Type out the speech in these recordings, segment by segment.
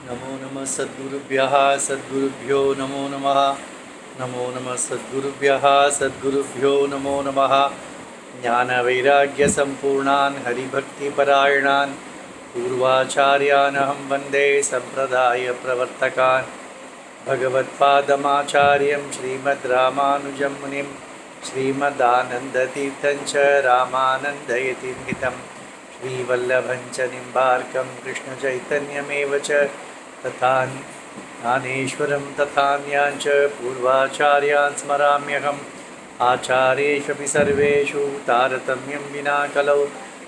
नमो नमः सद्गुरुभ्यः सद्गुरुभ्यो नमो नमः। नमो नमः सद्गुरुभ्यः सद्गुरुभ्यो नमो नमः। ज्ञानवैराग्यसम्पूर्णान् हरिभक्तिपरायणान् पूर्वाचार्यानहं वन्दे सम्प्रदायप्रवर्तकान्। भगवत्पादमाचार्यं श्रीमद् रामानुजं मुनिं श्रीमदानन्दतीर्थं च रामानन्दयतीर्थितं श्रीवल्लभं च निम्बार्कं कृष्णचैतन्यमेव च तथा ज्ञानेश्वरं तथान्याञ्च पूर्वाचार्यान् स्मराम्यहम्। आचार्येष्वपि सर्वेषु तारतम्यं विना कलौ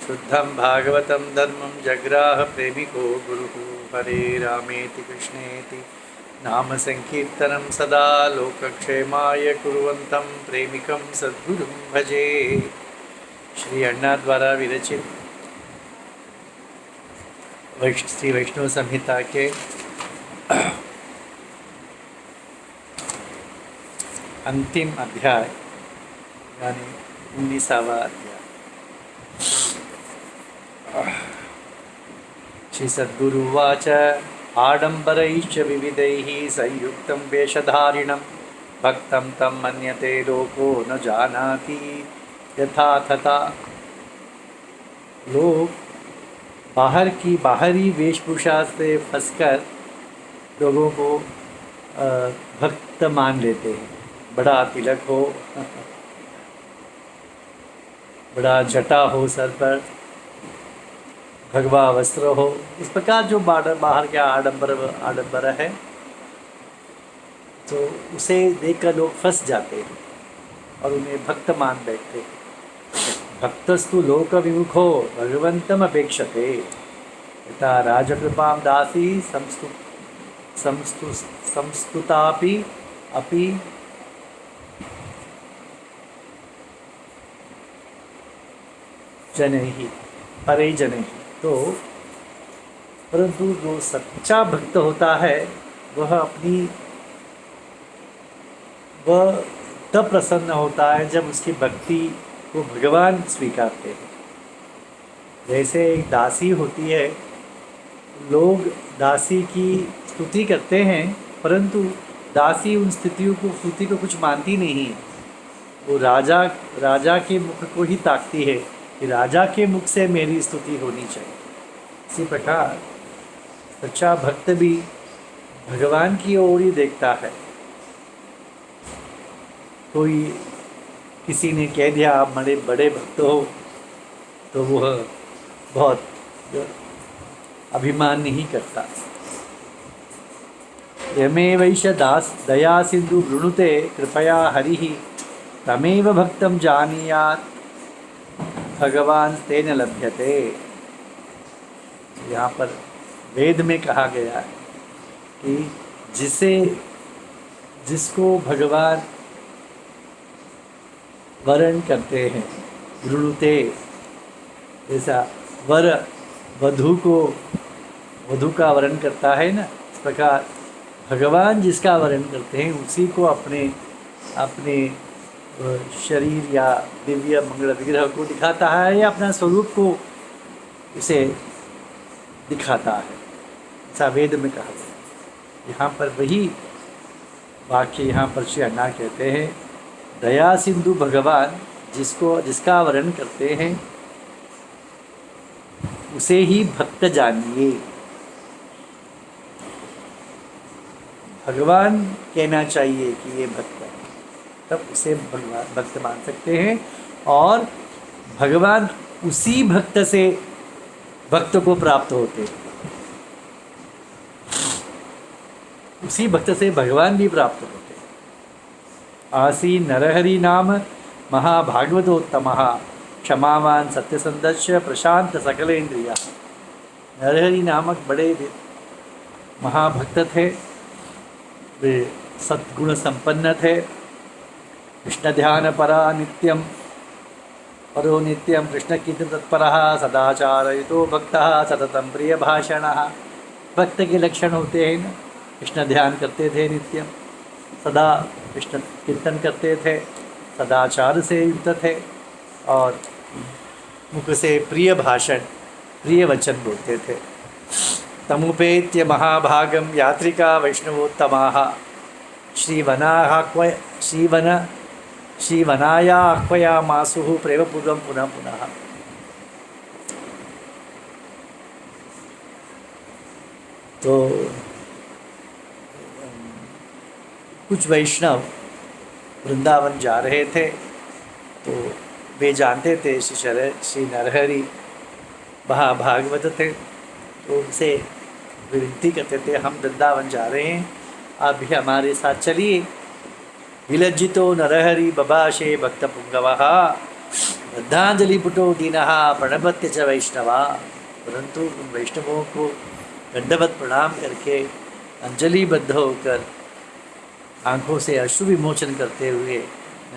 शुद्धं भागवतं धर्मं जग्राह प्रेमिको गुरुः। हरे रामेति कृष्णेति नाम संकीर्तनं सदा लोकक्षेमाय कुर्वन्तं प्रेमिकं सद्गुरुं भजे। श्री अण्णा द्वारा विरचित श्री वैष्णव संहिता के अंतिम अध्याय यानी 19वां अध्याय। श्री सद्गुरुवाच आडम्बरैश्च विविधैः संयुक्तं वेषधारिणं भक्तं तं मन्यते लोको न जानाति यथा तथा। लोग बाहरी वेशभूषा से फंसकर लोगों को भक्त मान लेते हैं। बड़ा तिलक हो, बड़ा जटा हो सर पर, भगवा वस्त्र हो, इस प्रकार जो बाहर का आडंबर है तो उसे देखकर लोग फंस जाते हैं और उन्हें भक्त मान बैठते हैं। भक्तस्तु लोक विमुखो भगवंतम अपेक्षते यथा राजकृपां दासी संस्तुतापि अपि जनैः परिजनैः। तो परंतु जो सच्चा भक्त होता है वह तब प्रसन्न होता है जब उसकी भक्ति को भगवान स्वीकारते हैं। जैसे एक दासी होती है, लोग दासी की स्तुति करते हैं परंतु दासी उन स्तुति को कुछ मानती नहीं है। वो राजा के मुख को ही ताकती है कि राजा के मुख से मेरी स्तुति होनी चाहिए। इसी प्रकार सच्चा भक्त भी भगवान की ओर ही देखता है। कोई किसी ने कह दिया आप बड़े भक्त हो तो वह बहुत अभिमान नहीं करता। यमेवैष दया सिंधु वृणुते कृपया हरिः तमेव भक्तं जानीयात् भगवान तेन लभ्यते। यहाँ पर वेद में कहा गया है कि जिसको भगवान वरण करते हैं, वृणुते, जैसा वधु का वरण करता है ना, इस प्रकार भगवान जिसका वरण करते हैं उसी को अपने शरीर या दिव्य मंगल विग्रह को दिखाता है या अपना स्वरूप को उसे दिखाता है। ऐसा वेद में कहा गया। यहाँ पर वही वाक्य यहाँ पर श्री अण्णा कहते हैं, दया सिंधु भगवान जिसका वरण करते हैं उसे ही भक्त जानिए। भगवान कहना चाहिए कि ये भक्त है, तब उसे भगवान भक्त मान सकते हैं और भगवान उसी भक्त से भक्त को प्राप्त होते हैं। उसी भक्त से भगवान भी प्राप्त होते हैं। आसी नरहरि नाम महाभागवतोत्तमः क्षमावान सत्यसंदस्य प्रशांत सकलेन्द्रिया। नरहरि नामक बड़े महाभक्त थे, वे सद्गुण संपन्न थे। कृष्ण ध्यान परा नित्यम परो नित्यम कृष्ण कीर्तन तत्परः सदाचारयुतो भक्तः सततं प्रिय भाषणः। भक्त के लक्षण होते हैं ना, कृष्ण ध्यान करते थे नित्यम, सदा कृष्ण कीर्तन करते थे, सदाचार से युक्त थे और मुख से प्रिय भाषण प्रिय वचन बोलते थे। तमुपेत्य महाभागं यात्रिका वैष्णवोत्तमाः श्रीवनाया आह्वयामासुः प्रेमपूर्वं पुनः पुनः। तो कुछ वैष्णव वृंदावन जा रहे थे, तो वे जानते थे श्री नरहरि महाभागवत थे, तो उनसे विनती करते थे, हम वृंदावन जा रहे हैं, आप भी हमारे साथ चलिए। विलज्जितो नरहरि बभाषे भक्तपुंगवः बद्धांजलिपुटो दीनः प्रणपत्य च वैष्णवा। परंतु उन वैष्णवों को दंडवत प्रणाम करके अंजलिबद्ध होकर आंखों से अश्रु विमोचन करते हुए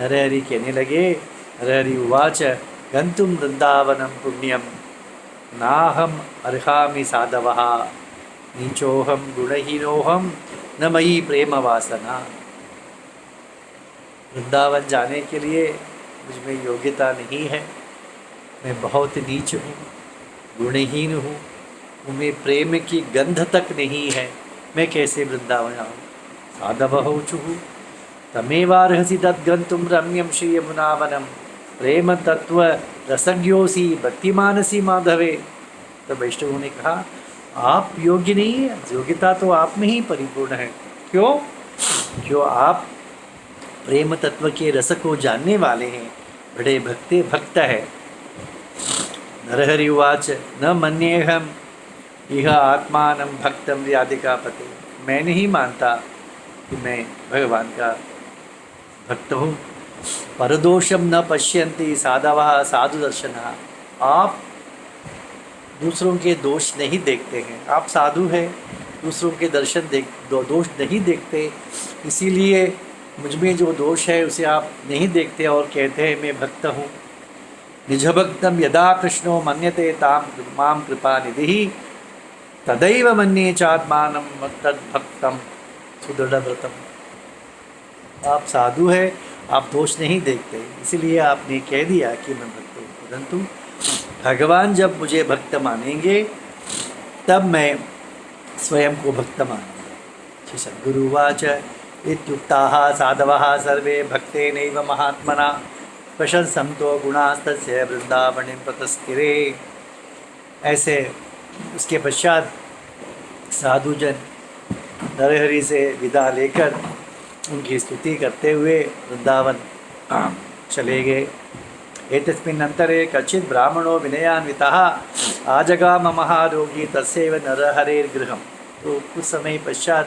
नरहरि कहने लगे, नरहरि उवाच गंतुम वृंदावनम पुण्यम नाहम अर्हामि साधवः नीचोहम गुणहीनोहम न मयि प्रेम वासना। वृंदावन जाने के लिए मुझमें योग्यता नहीं है, मैं बहुत नीच हूँ, गुणहीन हूँ, मुझमें प्रेम की गंध तक नहीं है, मैं कैसे वृंदावन आऊँ। साधवहोचुः तमेवार्हसि तद्गन्तुं रम्यं श्रीयमुनावनं प्रेम तत्व रसज्ञोसी भक्तिमानसी माधवे। तो वैष्णवों ने कहा, आप योग्य नहीं है, योग्यता तो आप में ही परिपूर्ण है। क्यों आप प्रेम तत्व के रस को जानने वाले हैं, बड़े भक्त है। नरहरि उवाच न मन्येहम इह आत्मानं भक्तं राधिकापते। मैं नहीं मानता कि मैं भगवान का भक्त हूँ। परदोषम न पश्यन्ति साधवः साधु दर्शनः। आप दूसरों के दोष नहीं देखते हैं, आप साधु हैं, दूसरों के दोष नहीं देखते, इसीलिए मुझ में जो दोष है उसे आप नहीं देखते और कहते हैं मैं भक्त हूँ। निज भक्तम यदा कृष्णो मन्यते ताम माम कृपा निधि तदैव मन्ये चात्मानं तद्भक्तम सुदृढ़व्रतम। आप साधु है, आप दोष नहीं देखते, इसलिए आपने कह दिया कि मैं भक्त हूँ। परंतु भगवान जब मुझे भक्त मानेंगे तब मैं स्वयं को भक्त मानूंगा। श्री सद्गुरुवाच इत्युक्ताः साधवः सर्वे भक्तेनैव महात्मना प्रशंसन्तो गुणास्तस्य वृंदावने प्रतस्थिरे। ऐसे उसके पश्चात साधुजन नरहरि से विदा लेकर उनकी स्तुति करते हुए वृंदावन चले गए। एतस्मिन् अंतरे कच्चित् ब्राह्मणो विनयान्वितः आजगाम महारोगी तस्यैव नरहरेर्गृहम्। तो कुछ समय पश्चात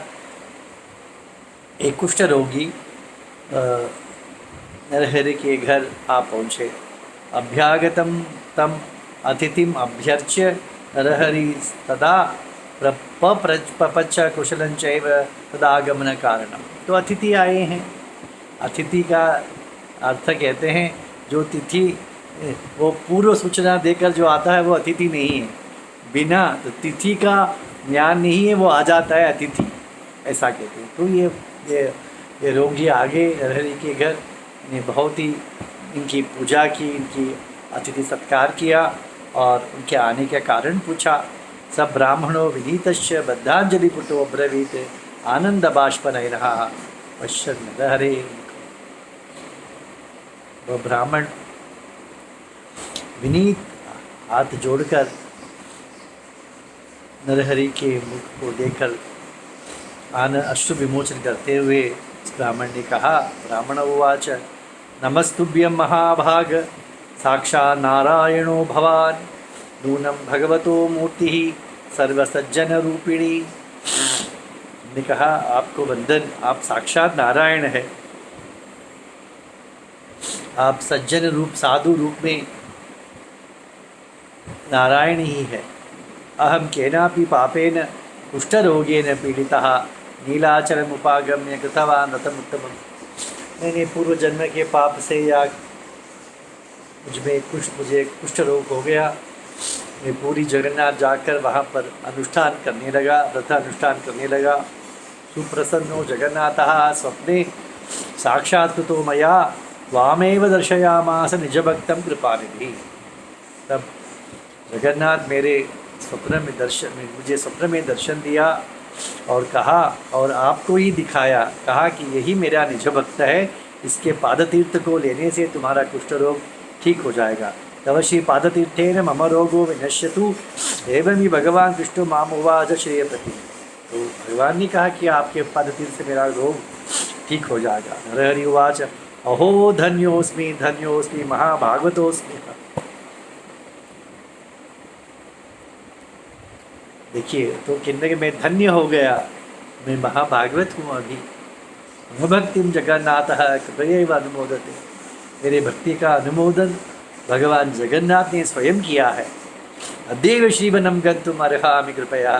एक कुष्ठ रोगी नरहरि के घर आ पहुँचे। अभ्यागतम तम अतिथिम अभ्यर्च्य नरहरि तदा पपच्च कुशलंचैव तदागमन कारणम। तो अतिथि आए हैं। अतिथि का अर्थ कहते हैं जो तिथि वो पूर्व सूचना देकर जो आता है वो अतिथि नहीं है, बिना तो तिथि का ज्ञान नहीं है वो आ जाता है अतिथि, ऐसा कहते हैं। तो ये रोगी आगे नरहरि के घर ने बहुत ही इनकी पूजा की, इनकी अतिथि सत्कार किया और उनके आने का कारण पूछा। सब ब्राह्मणों विनीतश्च बद्धांजलिपुटो अब्रवीत आनंद बाष्पनयनः पश्यन् नरहरे। वह ब्राह्मण विनीत हाथ जोड़कर नरहरि के मुख को देखकर अश्रु विमोचन करते हुए इस ब्राह्मण ने कहा, ब्राह्मण उवाच नमस्तुभ्यं महाभाग साक्षात् नारायणो भवान् नूनं भगवतो मूर्तिः सर्वसज्जन रूपिणी। ने कहा, आपको वंदन, आप साक्षात नारायण है, आप सज्जन रूप साधु रूप में नारायण ही है। अहम केनापि पापेन कुष्ठरोगेन पीड़ितः नीलाचलम् उपागम्य कृतवान् व्रतमुत्तमम्। मैंने पूर्व जन्म के पाप से या मुझे कुष्ठ रोग हो गया, मैं पूरी जगन्नाथ जाकर वहाँ पर अनुष्ठान करने लगा, व्रत अनुष्ठान करने लगा। सुप्रसन्नो जगन्नाथः स्वप्ने साक्षात्कृतो मया वामेव दर्शयामास निजभक्तं कृपानिधि। तब जगन्नाथ मेरे मुझे स्वप्न में दर्शन दिया और कहा, और आपको ही दिखाया, कहा कि यही मेरा निज भक्त है, इसके पादतीर्थ को लेने से तुम्हारा कुष्ठ रोग ठीक हो जाएगा। तव श्री पादतीर्थेन मम रोगो विनश्यतु एवं ही भगवान कृष्ण माम उवाच श्रेय प्रति। तो भगवान ने कहा कि आपके पादतीर्थ से मेरा रोग ठीक हो जाएगा। नरहरि उवाच अहो धन्योस्मि महाभागवतोस्मि। देखिए, तो कहने के मैं धन्य हो गया, मैं महाभागवत हूँ अभी। भक्तिम जगन्नाथ कृपयैव अनुमोदते। मेरे भक्ति का अनुमोदन भगवान जगन्नाथ ने स्वयं किया है। अद्यैव श्रीवनं गन्तुम् अर्हामि कृपया।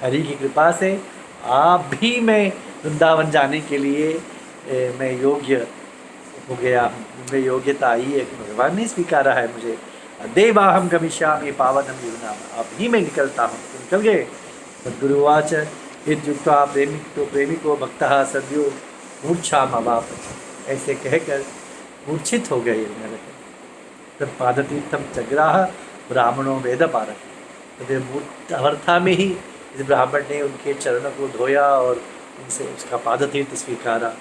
हरि की कृपा से आप भी मैं वृंदावन जाने के लिए मैं योग्य हो गया हूँ, उनमें योग्यता आई है, भगवान ने स्वीकारा है मुझे। देवाहम गमिष्यामि पावनम युवनाम। अब ही मैं निकलता हूँ। तो निकल गए। सद्गुरुवाच इत्युक्त्वा प्रेमिको भक्तः सद्यो मूर्छामवाप। ऐसे कहकर मूर्छित हो गए। तब पादतीर्थम चग्राह ब्राह्मणों वेदपारक। तो मूर्त अवस्था में ही इस ब्राह्मण ने उनके चरणों को धोया और उनसे उसका पादतीर्थ स्वीकारा।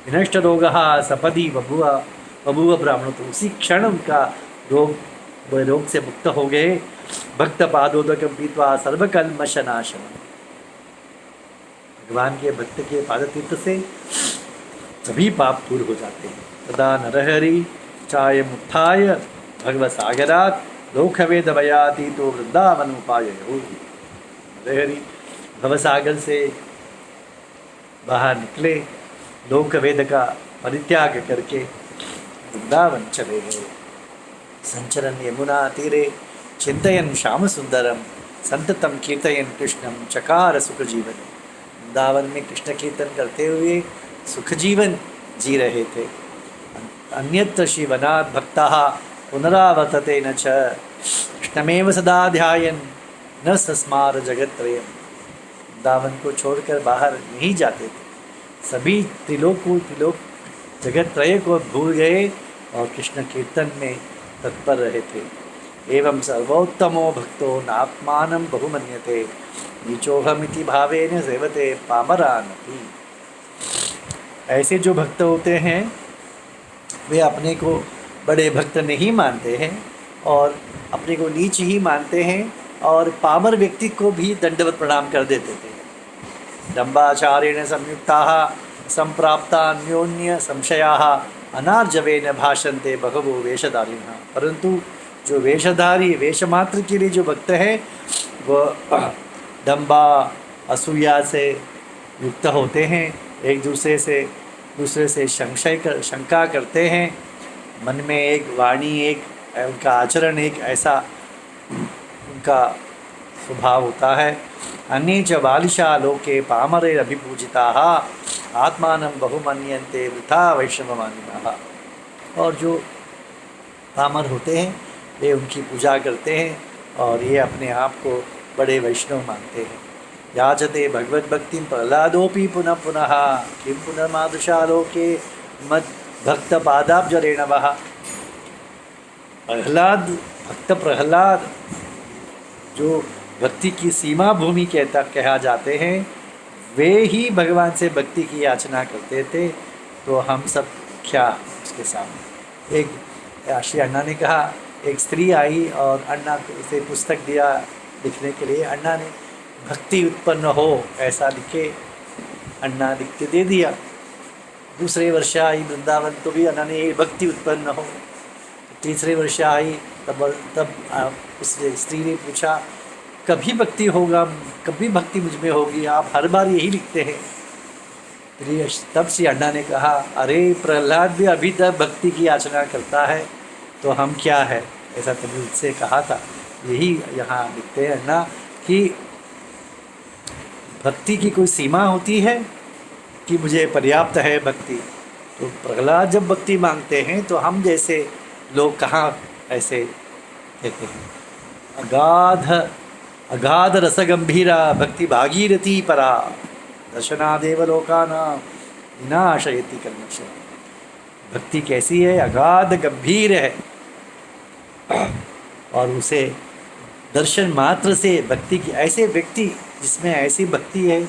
विनष्ट रोगः सपदि बभूव ब्राह्मण। तो उसी क्षण उनका रोग से मुक्त हो गए। भक्त पादोदकम पीत्वा सर्वकल्मषनाशनम। भगवान के भक्त के पादतीर्थ से सभी पाप दूर हो जाते हैं। तदा नरहरि चायमुत्थाय भगवसागरात् लोकवेदभयातीतो वृंदावनमुपाययौ। नरहरि भवसागर से बाहर निकले, लोकवेद का परित्याग करके वृंदावन चले गए। संचरन यमुना तीरे चिंतयन श्याम सुंदरम संततम कीर्तयन कृष्णम चकार सुख जीवन। वृंदावन में कृष्ण कीर्तन करते हुए सुख जीवन जी रहे थे। अन्यत्र शिवनाथ भक्ता पुनरावर्तते न च कृष्णमेव सदा ध्यायन न सस्मार जगत्त्रयम्। वृंदावन को छोड़कर बाहर नहीं जाते थे। सभी त्रिलोक जगत त्रय को भूल गए और कृष्ण कीर्तन में तत्पर रहे थे। एवं सर्वोत्तमो भक्तो नात्मानं बहुमन्यते नीचोहमिति भावेन सेवते पामरानपि। ऐसे जो भक्त होते हैं वे अपने को बड़े भक्त नहीं मानते हैं और अपने को नीच ही मानते हैं और पामर व्यक्ति को भी दंडवत प्रणाम कर देते थे। दंबाचारेण संयुक्ताः संप्राप्ता अन्योन्य संशयाः अनार्जवेन भाषन्ते बहवो वेशधारिणः। परंतु जो वेशधारी वेशमात्र के लिए जो भक्त हैं वह दंबा असूया से युक्त होते हैं, एक दूसरे से शंका करते हैं। मन में एक वाणी एक उनका आचरण एक ऐसा उनका स्वभाव होता है। अन्ये च बालिशा लोके पामरैरभिपूजिताः आत्मानं बहुमन्यन्ते वृथा वैष्णवमानिनः। और जो पामर होते हैं वे उनकी पूजा करते हैं और ये अपने आप को बड़े वैष्णव मानते हैं। याचते भगवत भक्तिं प्रह्लादोपि पुनः पुनः किं पुनर्मादृशा लोके मद भक्त पादाब्जरेणवः। भक्त प्रहलाद जो भक्ति की सीमा भूमि कहा जाते हैं वे ही भगवान से भक्ति की याचना करते थे। तो हम सब क्या उसके सामने। एक श्री अण्णा ने कहा, एक स्त्री आई और अण्णा को उसे पुस्तक दिया लिखने के लिए। अण्णा ने भक्ति उत्पन्न हो ऐसा लिखे, अण्णा लिख के दे दिया। दूसरे वर्ष आई वृंदावन तो भी अण्णा ने भक्ति उत्पन्न हो। तीसरे वर्ष आई तब उस स्त्री ने पूछा कभी भक्ति होगा, कभी भक्ति मुझ में होगी, आप हर बार यही लिखते हैं। तब श्री अण्णा ने कहा, अरे प्रहलाद भी अभी तक भक्ति की याचना करता है तो हम क्या है। ऐसा तभी उससे कहा था। यही यहाँ लिखते हैं अण्णा कि भक्ति की कोई सीमा होती है कि मुझे पर्याप्त है भक्ति। तो प्रहलाद जब भक्ति मांगते हैं तो हम जैसे लोग कहाँ ऐसे कहते हैं। अगाध रसगंभीरा भक्ति भागीरथी परा दर्शनादेव लोकानां विनाशयति कल्मष। भक्ति कैसी है, अगाध गंभीर है और उसे दर्शन मात्र से भक्ति की, ऐसे व्यक्ति जिसमें ऐसी भक्ति है,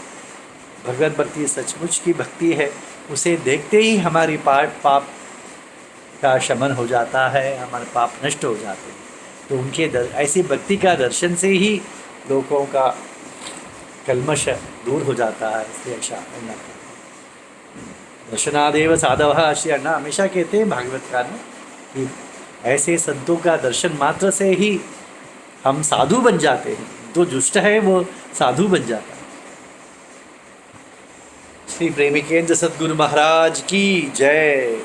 भगवत भक्ति सचमुच की भक्ति है, उसे देखते ही हमारी पाप का शमन हो जाता है, हमारे पाप नष्ट हो जाते हैं। तो उनके ऐसी भक्ति का दर्शन से ही लोगों का कल्मश दूर हो जाता है। इसलिए अच्छा अन्ना दर्शनादेव साधव, श्री अन्ना हमेशा कहते हैं भागवतकार में कि ऐसे संतों का दर्शन मात्र से ही हम साधु बन जाते हैं, जो दुष्ट है वो साधु बन जाता है। श्री प्रेमिकेंद्र सद्गुरु महाराज की जय।